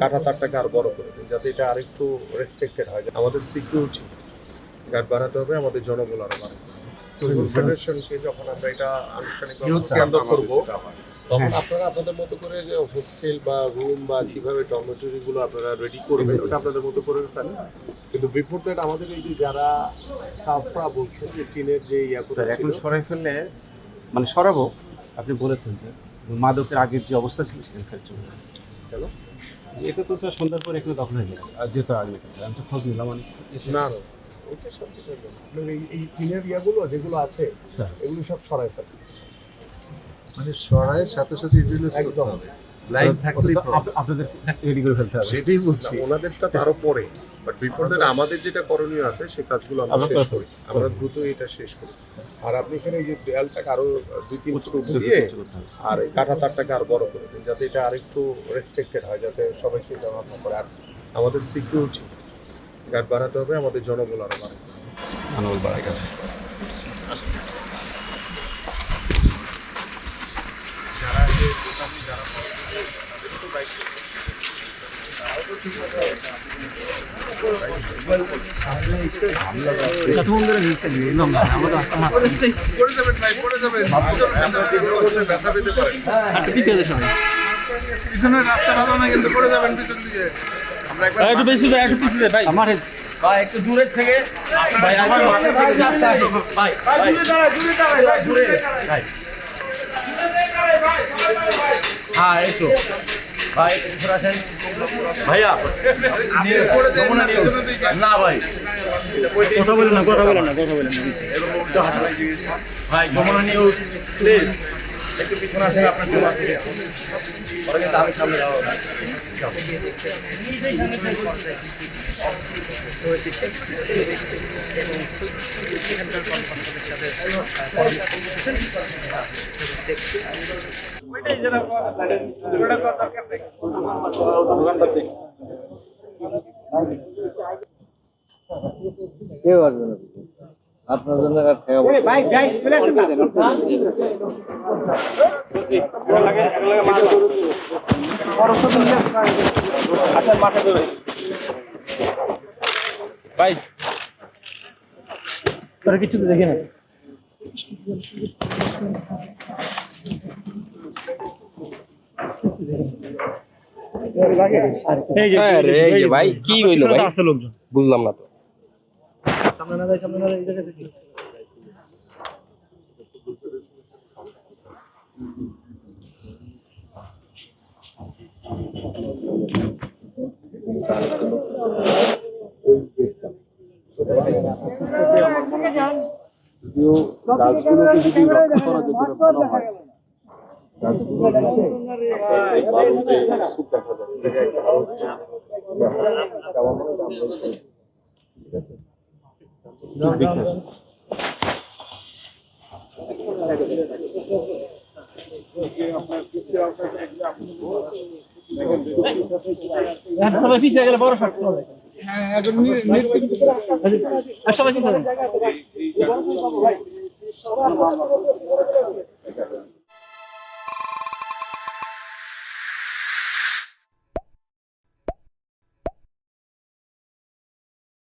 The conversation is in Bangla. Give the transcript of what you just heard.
কাটা তারটাকে আরো বড় করে দিন যাতে এটা আরেকটু রেস্ট্রিক্টেড হয়। আমাদের সিকিউরিটি গার্ড বাড়াতে হবে, আমাদের জনবল আরো বাড়াতে হবে। ফেডারেশনকে যখন আমরা এটা আনুষ্ঠানিকভাবে হস্তান্তর করব তখন আপনারা আপনাদের মতো করে যে হোস্টেল বা রুম বা কিভাবে ডরমেটরি গুলো আপনারা রেডি করবেন ওটা আপনাদের মতো করে ফেলেন। কিন্তু বিফোর দ্যাট আমাদের এই যে যারা স্টাফরা বলছেন যে টিনের যে এখন সরাই ফেললে মানে সরাবো, আপনি বলেছেন যে মাদকের আগের যে অবস্থা ছিল সেখানে ফেরত চলে যাবে। কেন এটা তো স্যার সন্ধ্যার পরে এখানে দখল হয়ে যাবে আর যেতে আগে কাছে আমি তো খোঁজ নিলাম মানে না না ওইটা সব ঠিক আছে। আপনার এই টিনের ইয়াগুলো যেগুলো আছে স্যার এগুলো সব সরাই ফেলেন। মানে সরাইয়ের সাথে সাথে ইউটিলাইজ করতে একদম। হবে। লাইন থাকলেই আপনাদের রেডি করে ফেলতে হবে। সেটাই বলছি। ওনাদেরটা তারও পরে, বাট বিফোর দ্যাট আমাদের যেটা করণীয় আছে সেই কাজগুলো আমরা আমরা শেষ করব। করি, আমরা দ্রুত এটা শেষ করি। আর আপনি এখানে এই যে দেয়ালটাকে আরো 2-3 ফুট দিয়ে আর এই কাটা তারটাকে আরো বড় করে দিন যাতে এটা আরেকটু রেস্ট্রিক্টেড হয়, যাতে সবাই চিন্তা ভাবনা করে। আর আমাদের সিকিউরিটি গার্ড বাড়াতে হবে, আমাদের জনবল আরো বাড়াতে হবে। মানবল বাড়া গেছে। যারা যে দোকানে যারা তাদেরও তো দায়িত্ব। পড়ে যাবেন ভাই, পড়ে যাবেন। ব্যথা পেতে পারেন। পিছনের রাস্তা ভালো না কিন্তু পড়ে যাবেন পিছন দিকে। আমরা একবার ভাই একটু দূরে থেকে ভাই সবাই মাঠে থেকে রাস্তা আসো। ভাই ভাই দূরে ভাই হ্যাঁ একটু ভাই একটু ঘুরে আসেন ভাইয়া আপনি পড়ে যাবেন না পিছনের দিকে। না ভাই কথা বলেন না ভাই যমুনা নিউজ প্লিজ একটু পিছনে আসেন আপনার জন্য পরে কিন্তু আমি সামনে যাবো কেউ আসবে না আপনার জন্য আর ঠেকা ভাই তোরা কিছু তো দেখে না এই যে ভাই কি হইলো ভাই বুঝলাম না তো সামনে না যাই এই জায়গা থেকে যদিও গাছগুলোকে যদি রক্ষা করা যেত ভালো হয়। গাছগুলো এই বারুদে সুখ দেখা যায়। কেমন হতো আমরা ঠিক আছে। ঠিক দেখে আসি। সবাই পিছিয়ে গেলে বড় শট হবে হ্যাঁ একজন নিশ্চিত সবাই পিছিয়ে